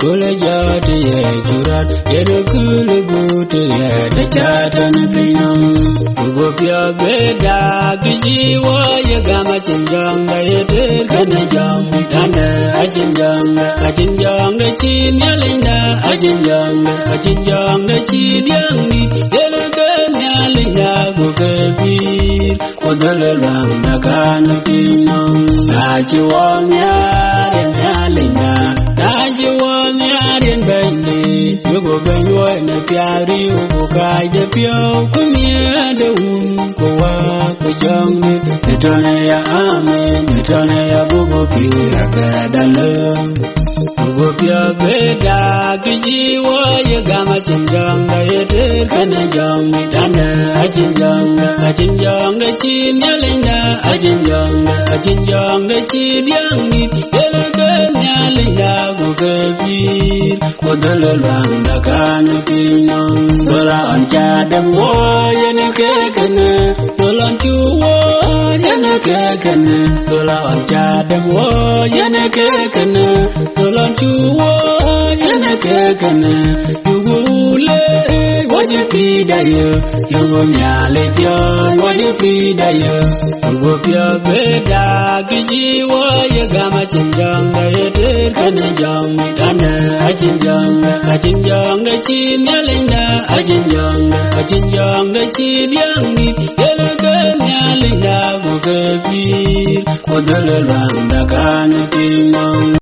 kula jati ye jurat yedo kula gutu ye da chatan pinam ugo pya beda kijiwa ye gama chinjang da yete kana jam dana ajinjang da chin yalinda ajinjang da chin yang ni yedo kana linda gugabi kodala ram da kana pinam ajiwan ya yalinda ajiwan ya bende yugo benyo na pyari ugo kaje pyo kumya da ko wa ko jang tone ya amen tone ya bugo pi akadalo ugo pya beda kijiwa ye gama chinjang da yete kana jang dana ajinjang da chin yalinda ajinjang da chin yang ni yele kana linda gugabi kodala ram da kana pinam dola ancha dem wo yene ke kana dola chuwo yene ke kana dola ancha dem wo yene ke kana dola chuwo yene ke kana yugule wadi pidaye yugo nyale pyo wadi pidaye yugo pyo beda kijiwa ye gama chinjang da yete kana jang dana ajinjang da chin yalinda ajinjang da chin yang ni yele kana linda gugabi kodala ram da kana pinam